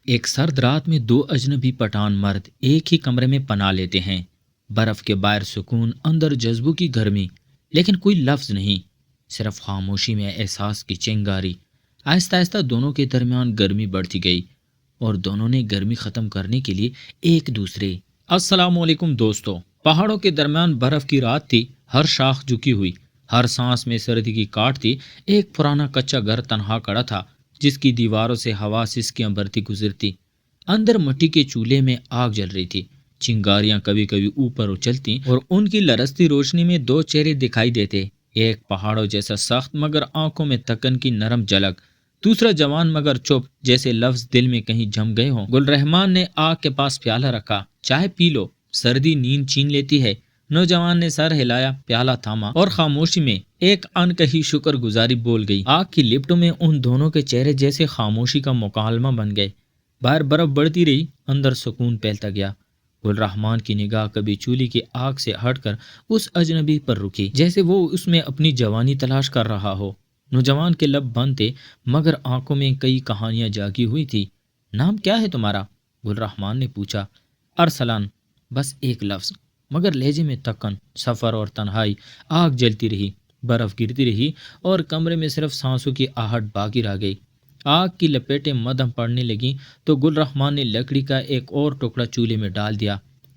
ایک سرد رات میں دو اجنبی پٹھان مرد ایک ہی کمرے میں پناہ لیتے ہیں۔ برف کے باہر سکون، اندر جذبوں کی گرمی، لیکن کوئی لفظ نہیں، صرف خاموشی میں احساس کی چنگاری۔ آہستہ آہستہ دونوں کے درمیان گرمی بڑھتی گئی اور دونوں نے گرمی ختم کرنے کے لیے ایک دوسرے السلام علیکم دوستو۔ پہاڑوں کے درمیان برف کی رات تھی، ہر شاخ جھکی ہوئی، ہر سانس میں سردی کی کاٹ تھی۔ ایک پرانا کچا گھر تنہا کڑا تھا، جس کی دیواروں سے ہوا سسکیاں برتی گزرتی۔ اندر مٹی کے چولہے میں آگ جل رہی تھی، چنگاریاں کبھی کبھی اوپر اچھلتی اور ان کی لرزتی روشنی میں دو چہرے دکھائی دیتے، ایک پہاڑوں جیسا سخت مگر آنکھوں میں تکن کی نرم جھلک، دوسرا جوان مگر چپ، جیسے لفظ دل میں کہیں جم گئے ہوں۔ گل رحمان نے آگ کے پاس پیالہ رکھا، چائے پی لو، سردی نیند چھین لیتی ہے۔ نوجوان نے سر ہلایا، پیالہ تھاما اور خاموشی میں ایک انکہی شکر گزاری بول گئی۔ آگ کی لپٹوں میں ان دونوں کے چہرے جیسے خاموشی کا مکالمہ بن گئے۔ باہر برف بڑھتی رہی، اندر سکون پھیلتا گیا۔ گل رحمان کی نگاہ کبھی چولی کی آگ سے ہٹ کر اس اجنبی پر رکی، جیسے وہ اس میں اپنی جوانی تلاش کر رہا ہو۔ نوجوان کے لب بند تھے، مگر آنکھوں میں کئی کہانیاں جاگی ہوئی تھی۔ نام کیا ہے تمہارا؟ گل رحمان نے پوچھا۔ ارسلان، بس ایک لفظ، مگر لہجے میں تکن۔ سفر اور تنہائی۔ آگ جلتی رہی، برف گرتی رہی اور کمرے میں صرف سانسوں کی آہٹ باقی رہ گئی۔ آگ کی لپیٹیں مدھم پڑنے لگیں تو گل رحمان نے لکڑی کا ایک اور ٹکڑا چولہے میں ڈال دیا۔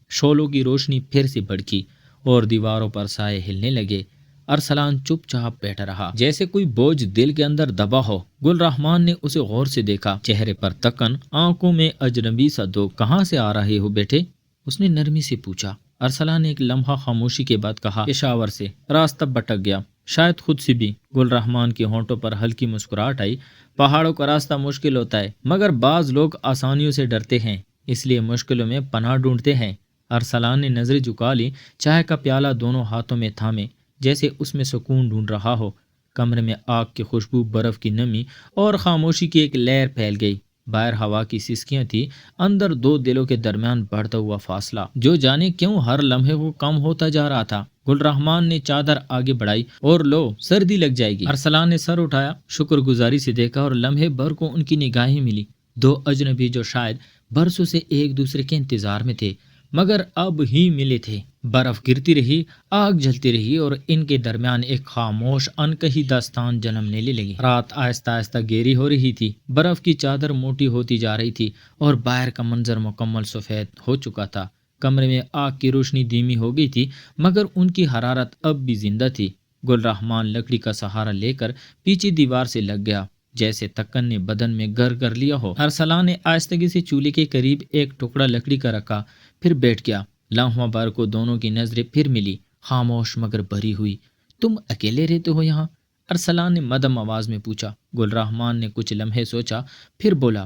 شعلوں کی روشنی پھر سے بھڑکی اور دیواروں پر سائے ہلنے لگے۔ ارسلان چپ چاپ بیٹھا رہا، جیسے کوئی بوجھ دل کے اندر دبا ہو۔ گل رحمان نے اسے غور سے دیکھا، چہرے پر تکن، آنکھوں میں اجنبی سا دو۔ کہاں سے آ رہے ہو بیٹے؟ اس نے نرمی سے پوچھا۔ ارسلان نے ایک لمحہ خاموشی کے بعد کہا، پشاور سے۔ راستہ بھٹک گیا، شاید خود سے بھی۔ گل رحمان کے ہونٹوں پر ہلکی مسکراہٹ آئی۔ پہاڑوں کا راستہ مشکل ہوتا ہے، مگر بعض لوگ آسانیوں سے ڈرتے ہیں، اس لیے مشکلوں میں پناہ ڈھونڈتے ہیں۔ ارسلان نے نظریں جھکا لی، چائے کا پیالہ دونوں ہاتھوں میں تھامے، جیسے اس میں سکون ڈھونڈ رہا ہو۔ کمرے میں آگ کی خوشبو، برف کی نمی اور خاموشی کی ایک لہر پھیل گئی۔ باہر ہوا کی سسکیاں تھی، اندر دو دلوں کے درمیان بڑھتا ہوا فاصلہ، جو جانے کیوں ہر لمحے وہ کم ہوتا جا رہا تھا۔ گل رحمان نے چادر آگے بڑھائی، اور لو، سردی لگ جائے گی۔ ارسلان نے سر اٹھایا، شکر گزاری سے دیکھا اور لمحے بھر کو ان کی نگاہیں ملی۔ دو اجنبی جو شاید برسوں سے ایک دوسرے کے انتظار میں تھے، مگر اب ہی ملے تھے۔ برف گرتی رہی، آگ جلتی رہی اور ان کے درمیان ایک خاموش انکہی داستان جنم لینے لگی۔ رات آہستہ آہستہ گہری ہو رہی تھی، برف کی چادر موٹی ہوتی جا رہی تھی اور باہر کا منظر مکمل سفید ہو چکا تھا۔ کمرے میں آگ کی روشنی دھیمی ہو گئی تھی، مگر ان کی حرارت اب بھی زندہ تھی۔ گل رحمان لکڑی کا سہارا لے کر پیچھے دیوار سے لگ گیا، جیسے تکن نے بدن میں گھر کر لیا ہو۔ ارسلان نے آہستگی سے چولہے کے قریب ایک ٹکڑا لکڑی کا رکھا، پھر بیٹھ گیا۔ لمحہ بھر کو دونوں کی نظریں پھر ملی، خاموش مگر بھری ہوئی۔ تم اکیلے رہتے ہو یہاں؟ ارسلان نے مدھم آواز میں پوچھا۔ گل رحمان نے کچھ لمحے سوچا، پھر بولا،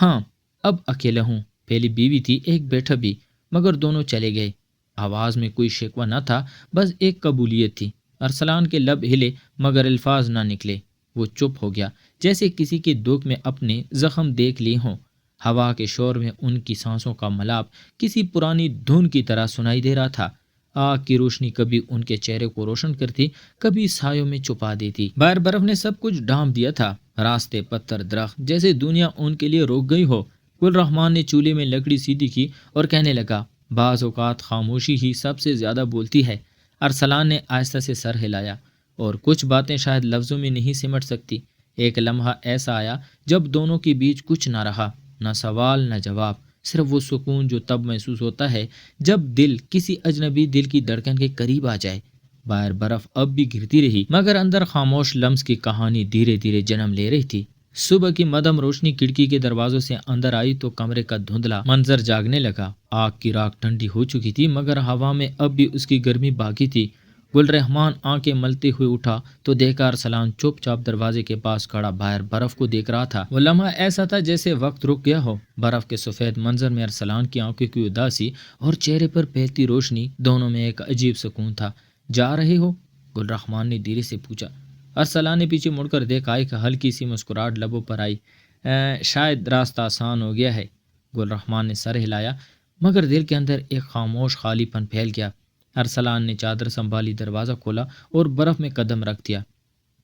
ہاں، اب اکیلا ہوں۔ پہلی بیوی تھی، ایک بیٹا بھی، مگر دونوں چلے گئے۔ آواز میں کوئی شکوہ نہ تھا، بس ایک قبولیت تھی۔ ارسلان کے لب ہلے، مگر الفاظ نہ نکلے۔ وہ چپ ہو گیا، جیسے کسی کے دکھ میں اپنے زخم دیکھ لیے ہوں۔ ہوا کے شور میں ان کی سانسوں کا ملاپ کسی پرانی دھن کی طرح سنائی دے رہا تھا۔ آگ کی روشنی کبھی ان کے چہرے کو روشن کرتی، کبھی سایوں میں چھپا دیتی۔ باہر برف نے سب کچھ ڈھانپ دیا تھا، راستے، پتھر، درخت، جیسے دنیا ان کے لیے روک گئی ہو۔ گل رحمان نے چولہے میں لکڑی سیدھی کی اور کہنے لگا، بعض اوقات خاموشی ہی سب سے زیادہ بولتی ہے۔ ارسلان نے آہستہ سے سر ہلایا، اور کچھ باتیں شاید لفظوں میں نہیں سمٹ سکتی۔ ایک لمحہ ایسا آیا جب دونوں کے بیچ کچھ نہ رہا، نہ سوال نہ جواب، صرف وہ سکون جو تب محسوس ہوتا ہے جب دل کسی اجنبی دل کی دھڑکن کے قریب آ جائے۔ باہر برف اب بھی گرتی رہی، مگر اندر خاموش لمس کی کہانی دھیرے دھیرے جنم لے رہی تھی۔ صبح کی مدھم روشنی کھڑکی کے دروازوں سے اندر آئی تو کمرے کا دھندلا منظر جاگنے لگا۔ آگ کی راکھ ٹھنڈی ہو چکی تھی، مگر ہوا میں اب بھی اس کی گرمی باقی تھی۔ گل رحمان آنکھیں ملتے ہوئے اٹھا تو دیکھا ارسلان چپ چاپ دروازے کے پاس کھڑا باہر برف کو دیکھ رہا تھا۔ وہ لمحہ ایسا تھا جیسے وقت رک گیا ہو۔ برف کے سفید منظر میں ارسلان کی آنکھوں کی اداسی اور چہرے پر پھیلتی روشنی، دونوں میں ایک عجیب سکون تھا۔ جا رہے ہو؟ گل رحمان نے دھیرے سے پوچھا۔ ارسلان نے پیچھے مڑ کر دیکھا، ایک ہلکی سی مسکراہٹ لبوں پر آئی۔ شاید راستہ آسان ہو گیا ہے۔ گل رحمان نے سر ہلایا، مگر دل کے اندر ایک خاموش خالی پن پھیل گیا۔ ارسلان نے چادر سنبھالی، دروازہ کھولا اور برف میں قدم رکھ دیا۔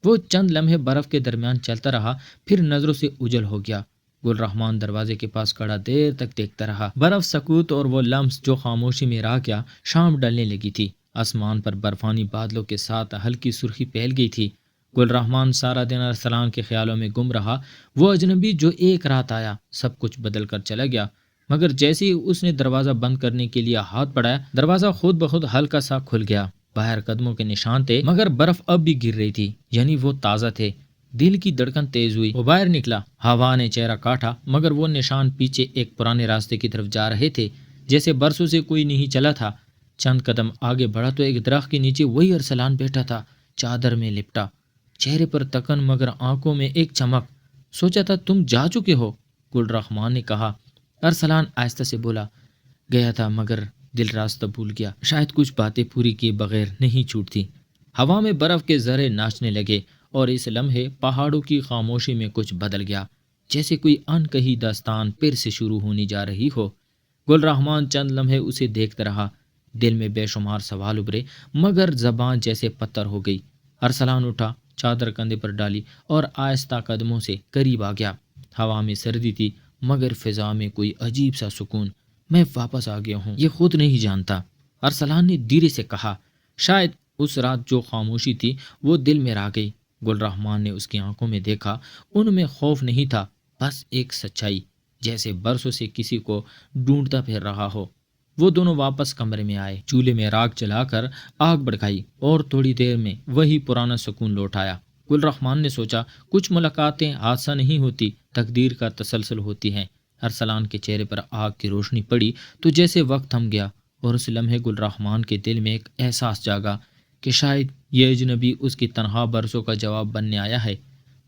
وہ چند لمحے برف کے درمیان چلتا رہا، پھر نظروں سے اوجھل ہو گیا۔ گل رحمان دروازے کے پاس کھڑا دیر تک دیکھتا رہا۔ برف، سکوت اور وہ لمس جو خاموشی میں راہ کیا۔ شام ڈلنے لگی تھی، آسمان پر برفانی بادلوں کے ساتھ ہلکی سرخی پھیل گئی تھی۔ گل رحمان سارا دن ارسلان کے خیالوں میں گم رہا۔ وہ اجنبی جو ایک رات آیا، سب کچھ بدل کر چلا گیا، مگر جیسے ہی اس نے دروازہ بند کرنے کے لیے ہاتھ بڑھایا، دروازہ خود بخود ہلکا سا کھل گیا۔ باہر قدموں کے نشان تھے، مگر برف اب بھی گر رہی تھی، یعنی وہ تازہ تھے۔ دل کی دھڑکن تیز ہوئی، وہ باہر نکلا۔ ہوا نے چہرہ کاٹا، مگر وہ نشان پیچھے ایک پرانے راستے کی طرف جا رہے تھے، جیسے برسوں سے کوئی نہیں چلا تھا۔ چند قدم آگے بڑھا تو ایک درخت کے نیچے وہی ارسلان بیٹھا تھا، چادر میں لپٹا، چہرے پر تکن مگر آنکھوں میں ایک چمک۔ سوچا تھا تم جا چکے ہو، گل رحمان نے کہا۔ ارسلان آہستہ سے بولا، گیا تھا مگر دل راستہ بھول گیا، شاید کچھ باتیں پوری کیے بغیر نہیں چھوٹتی۔ ہوا میں برف کے ذرے ناچنے لگے، اور اس لمحے پہاڑوں کی خاموشی میں کچھ بدل گیا، جیسے کوئی انکہی داستان پھر سے شروع ہونی جا رہی ہو۔ گل رحمان چند لمحے اسے دیکھتا رہا، دل میں بے شمار سوال ابھرے، مگر زبان جیسے پتھر ہو گئی۔ ارسلان اٹھا، چادر کندھے پر ڈالی اور آہستہ قدموں سے قریب آ گیا۔ ہوا میں سردی تھی، مگر فضا میں کوئی عجیب سا سکون۔ میں واپس آ گیا ہوں، یہ خود نہیں جانتا، ارسلان نے دھیرے سے کہا۔ شاید اس رات جو خاموشی تھی وہ دل میں آ گئی۔ گل رحمان نے اس کی آنکھوں میں دیکھا، ان میں خوف نہیں تھا، بس ایک سچائی، جیسے برسوں سے کسی کو ڈھونڈتا پھر رہا ہو۔ وہ دونوں واپس کمرے میں آئے، چولہے میں راکھ جلا کر آگ بھڑکائی، اور تھوڑی دیر میں وہی پرانا سکون لوٹ آیا۔ گل رحمان نے سوچا، کچھ ملاقاتیں حادثہ نہیں ہوتی، تقدیر کا تسلسل ہوتی ہیں۔ ارسلان کے چہرے پر آگ کی روشنی پڑی تو جیسے وقت تھم گیا، اور اس لمحے گل رحمان کے دل میں ایک احساس جاگا کہ شاید یہ اجنبی اس کی تنہا برسوں کا جواب بننے آیا ہے۔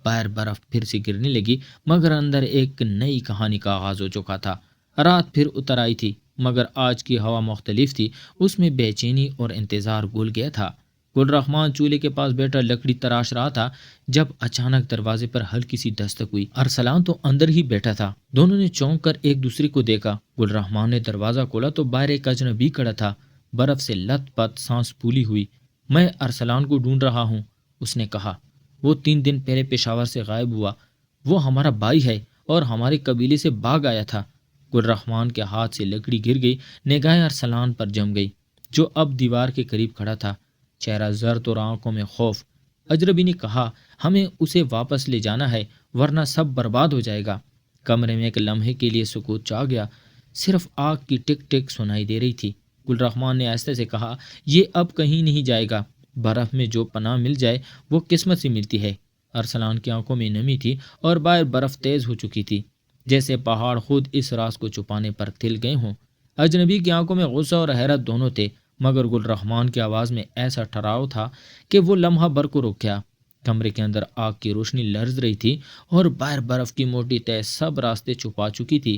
باہر برف پھر سے گرنے لگی، مگر اندر ایک نئی کہانی کا آغاز ہو چکا تھا۔ رات پھر اتر آئی تھی، مگر آج کی ہوا مختلف تھی، اس میں بے چینی اور انتظار گھل گیا تھا۔ گل رحمان چولہے کے پاس بیٹھا لکڑی تراش رہا تھا، جب اچانک دروازے پر ہلکی سی دستک ہوئی۔ ارسلان تو اندر ہی بیٹھا تھا، دونوں نے چونک کر ایک دوسرے کو دیکھا۔ گل رحمان نے دروازہ کھولا تو باہر ایک اجنبی کھڑا تھا، برف سے لت پت، سانس پھولی ہوئی۔ میں ارسلان کو ڈھونڈ رہا ہوں، اس نے کہا۔ وہ 3 دن پہلے پشاور سے غائب ہوا، وہ ہمارا بھائی ہے اور ہمارے قبیلے سے بھاگ آیا تھا۔ گل رحمان کے ہاتھ سے لکڑی گر گئی، نگاہیں ارسلان پر جم گئی، جو اب دیوار کے قریب کھڑا تھا، چہرہ زرد اور آنکھوں میں خوف۔ اجنبی نے کہا، ہمیں اسے واپس لے جانا ہے، ورنہ سب برباد ہو جائے گا۔ کمرے میں ایک لمحے کے لیے سکوت چھا گیا، صرف آگ کی ٹک ٹک سنائی دے رہی تھی۔ گل رحمان نے آہستہ سے کہا، یہ اب کہیں نہیں جائے گا، برف میں جو پناہ مل جائے وہ قسمت سے ملتی ہے۔ ارسلان کی آنکھوں میں نمی تھی اور باہر برف تیز ہو چکی تھی، جیسے پہاڑ خود اس راز کو چھپانے پر تل گئے ہوں۔ اجنبی کی آنکھوں میں غصہ اور حیرت دونوں تھے، مگر گل رحمان کی آواز میں ایسا ٹھہراؤ تھا کہ وہ لمحہ بھر کو رک گیا۔ کمرے کے اندر آگ کی روشنی لرز رہی تھی اور باہر برف کی موٹی تہ سب راستے چھپا چکی تھی۔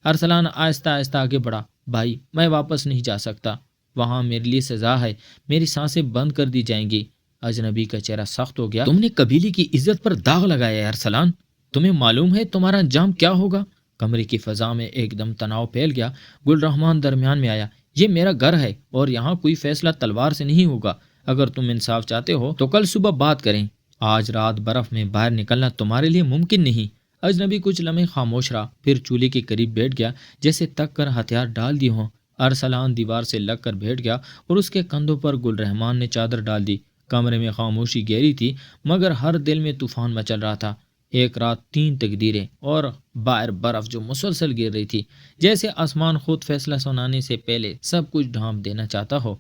ارسلان آہستہ آہستہ آگے بڑھا، بھائی میں واپس نہیں جا سکتا، وہاں میرے لیے سزا ہے، میری سانسیں بند کر دی جائیں گی۔ اجنبی کا چہرہ سخت ہو گیا، تم نے قبیلے کی عزت پر داغ لگایا ہے ارسلان، تمہیں معلوم ہے تمہارا انجام کیا ہوگا؟ کمرے کی فضا میں ایک دم تناؤ پھیل گیا۔ گل رحمان درمیان میں آیا، یہ میرا گھر ہے اور یہاں کوئی فیصلہ تلوار سے نہیں ہوگا، اگر تم انصاف چاہتے ہو تو کل صبح بات کریں، آج رات برف میں باہر نکلنا تمہارے لیے ممکن نہیں۔ اجنبی کچھ لمحے خاموش رہا، پھر چولہے کے قریب بیٹھ گیا، جیسے تک کر ہتھیار ڈال دیے ہوں۔ ارسلان دیوار سے لگ کر بیٹھ گیا اور اس کے کندھوں پر گل رحمان نے چادر ڈال دی۔ کمرے میں خاموشی گہری تھی، مگر ہر دل میں طوفان مچل رہا تھا۔ ایک رات 3 تقدیریں، اور باہر برف جو مسلسل گر رہی تھی، جیسے آسمان خود فیصلہ سنانے سے پہلے سب کچھ ڈھانپ دینا چاہتا ہو۔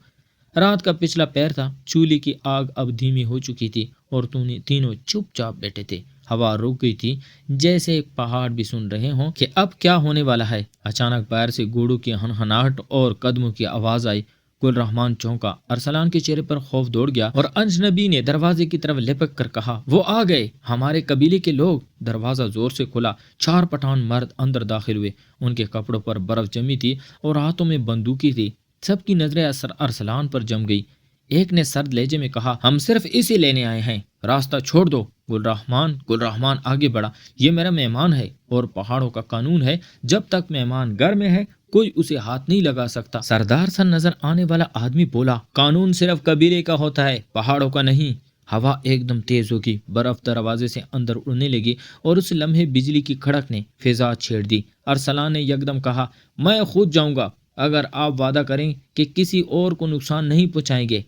رات کا پچھلا پہر تھا، چولہے کی آگ اب دھیمی ہو چکی تھی اور تینوں چپ چاپ بیٹھے تھے۔ ہوا رک گئی تھی، جیسے ایک پہاڑ بھی سن رہے ہوں کہ اب کیا ہونے والا ہے۔ اچانک باہر سے گھوڑوں کی ہنہناہٹ اور قدموں کی آواز آئی۔ گل رحمان چونکا، ارسلان کے چہرے پر خوف دوڑ گیا اور اجنبی نے دروازے کی طرف لپک کر کہا، وہ آ گئے، ہمارے قبیلے کے لوگ۔ دروازہ زور سے کھلا، 4 پٹھان مرد اندر داخل ہوئے، ان کے کپڑوں پر برف جمی تھی اور ہاتھوں میں بندوقیں تھی۔ سب کی نظریں ارسلان پر جم گئی۔ ایک نے سرد لہجے میں کہا، ہم صرف اسے لینے آئے ہیں، راستہ چھوڑ دو۔ گل رحمان آگے بڑھا، یہ میرا مہمان ہے اور پہاڑوں کا قانون ہے، جب تک مہمان گھر میں ہے کوئی اسے ہاتھ نہیں لگا سکتا۔ سردار سا نظر آنے والا آدمی بولا، قانون صرف قبیلے کا ہوتا ہے، پہاڑوں کا نہیں۔ ہوا ایک دم تیز ہوگی، برف دروازے سے اندر اڑنے لگی اور اس لمحے بجلی کی کھڑک نے فضا چھیڑ دی۔ ارسلان نے یکدم کہا، میں خود جاؤں گا اگر آپ وعدہ کریں کہ کسی اور کو نقصان نہیں پہنچائیں گے۔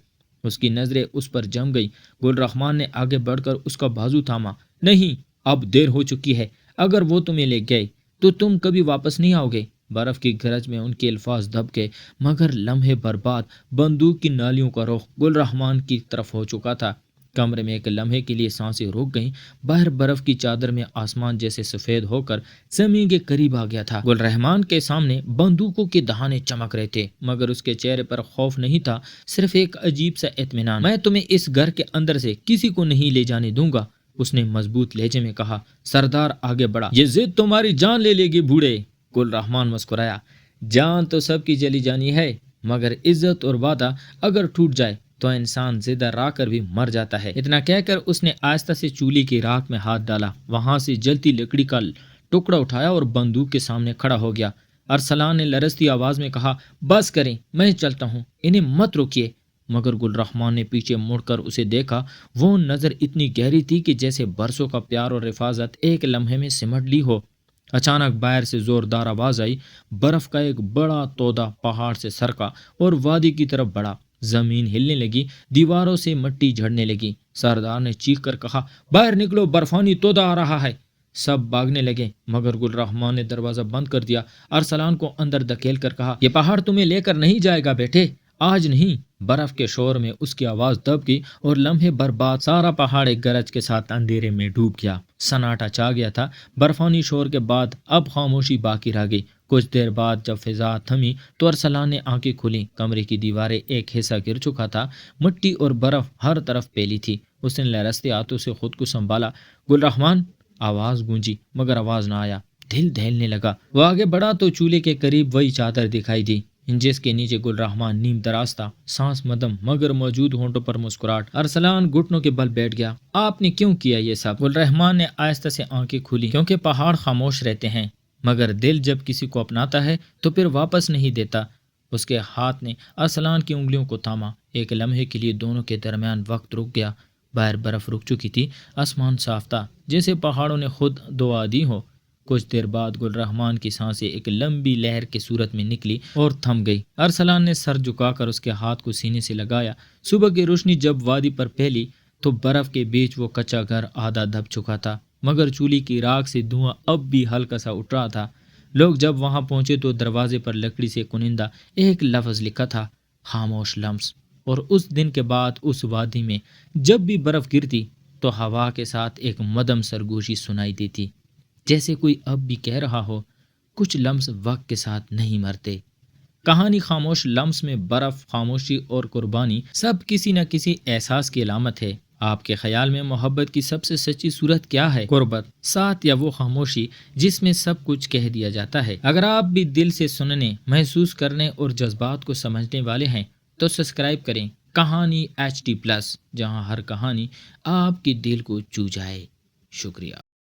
اس کی نظریں اس پر جم گئی۔ گل رحمان نے آگے بڑھ کر اس کا بازو تھاما۔ نہیں، اب دیر ہو چکی ہے، اگر وہ تمہیں لے گئے تو تم کبھی واپس نہیں آؤ گے۔ برف کی گرج میں ان کے الفاظ دب گئے، مگر لمحے برباد بندوق کی نالیوں کا رخ گل رحمان کی طرف ہو چکا تھا۔ کمرے میں ایک لمحے کے لیے سانسیں رک گئیں۔ باہر برف کی چادر میں آسمان جیسے سفید ہو کر زمین کے قریب آ گیا تھا۔ گل رحمان کے سامنے بندوقوں کے دہانے چمک رہے تھے، مگر اس کے چہرے پر خوف نہیں تھا، صرف ایک عجیب سا اطمینان۔ میں تمہیں اس گھر کے اندر سے کسی کو نہیں لے جانے دوں گا، اس نے مضبوط لہجے میں کہا۔ سردار آگے بڑھا۔ یہ ضد تمہاری جان لے گی بوڑھے۔ گل رحمان مسکرایا۔ جان تو سب کی چلی جانی ہے، مگر عزت اور وعدہ اگر ٹوٹ جائے تو انسان زندہ رہ کر بھی مر جاتا ہے۔ اتنا کہہ کر اس نے آہستہ سے چولہے کی راکھ میں ہاتھ ڈالا، وہاں سے جلتی لکڑی کا ٹکڑا اٹھایا اور بندوق کے سامنے کھڑا ہو گیا۔ ارسلان نے لرزتی آواز میں کہا، بس کریں، میں چلتا ہوں، انہیں مت روکیے۔ مگر گل رحمان نے پیچھے مڑ کر اسے دیکھا۔ وہ نظر اتنی گہری تھی کہ جیسے برسوں کا پیار اور حفاظت ایک لمحے میں سمٹ لی ہو۔ اچانک باہر سے زوردار آواز آئی۔ برف کا ایک بڑا تودا پہاڑ سے سرکا اور وادی کی طرف بڑھا۔ زمین ہلنے لگی، دیواروں سے مٹی جھڑنے لگی۔ سردار نے چیخ کر کہا، باہر نکلو، برفانی تودا آ رہا ہے۔ سب بھاگنے لگے، مگر گل رحمان نے دروازہ بند کر دیا۔ ارسلان کو اندر دھکیل کر کہا، یہ پہاڑ تمہیں لے کر نہیں جائے گا بیٹے، آج نہیں۔ برف کے شور میں اس کی آواز دب گئی اور لمحے برباد سارا پہاڑ ایک گرج کے ساتھ اندھیرے میں ڈوب گیا۔ سناٹا چھا گیا تھا۔ برفانی شور کے بعد اب خاموشی باقی رہ گئی۔ کچھ دیر بعد جب فضا تھمی تو ارسلان نے آنکھیں کھولیں۔ کمرے کی دیواریں ایک حصہ گر چکا تھا، مٹی اور برف ہر طرف پھیلی تھی۔ اس نے لرزتے ہاتھوں سے خود کو سنبھالا۔ گل رحمان، آواز گونجی مگر آواز نہ آیا۔ دل دہلنے لگا۔ وہ آگے بڑھا تو چولہے کے قریب وہی چادر دکھائی دی جس کے نیچے گل رحمان نیم دراز تھا، سانس مدم مگر موجود ہونٹوں پر مسکراہٹ۔ ارسلان گھٹنوں کے بل بیٹھ گیا۔ آپ نے کیوں کیا یہ سب؟ گل رحمان نے آہستہ سے آنکھیں کھولی۔ کیونکہ پہاڑ خاموش رہتے ہیں، مگر دل جب کسی کو اپناتا ہے تو پھر واپس نہیں دیتا۔ اس کے ہاتھ نے ارسلان کی انگلیوں کو تھاما۔ ایک لمحے کے لیے دونوں کے درمیان وقت رک گیا۔ باہر برف رک چکی تھی، آسمان صاف تھا، جیسے پہاڑوں نے خود دعا دی ہو۔ کچھ دیر بعد گل رحمان کی سانسیں ایک لمبی لہر کے صورت میں نکلی اور تھم گئی۔ ارسلان نے سر جھکا کر اس کے ہاتھ کو سینے سے لگایا۔ صبح کی روشنی جب وادی پر پھیلی تو برف کے بیچ وہ کچا گھر آدھا دب چکا تھا، مگر چولہے کی راکھ سے دھواں اب بھی ہلکا سا اٹھ رہا تھا۔ لوگ جب وہاں پہنچے تو دروازے پر لکڑی سے کنندہ ایک لفظ لکھا تھا، خاموش لمس۔ اور اس دن کے بعد اس وادی میں جب بھی برف گرتی تو ہوا کے ساتھ ایک مدھم سرگوشی سنائی دیتی، جیسے کوئی اب بھی کہہ رہا ہو، کچھ لمس وقت کے ساتھ نہیں مرتے۔ کہانی خاموش لمس میں برف، خاموشی اور قربانی سب کسی نہ کسی احساس کی علامت ہے۔ آپ کے خیال میں محبت کی سب سے سچی صورت کیا ہے؟ قربت، ساتھ، یا وہ خاموشی جس میں سب کچھ کہہ دیا جاتا ہے؟ اگر آپ بھی دل سے سننے، محسوس کرنے اور جذبات کو سمجھنے والے ہیں تو سبسکرائب کریں کہانی HD+، جہاں ہر کہانی آپ کے دل کو چھو جائے۔ شکریہ۔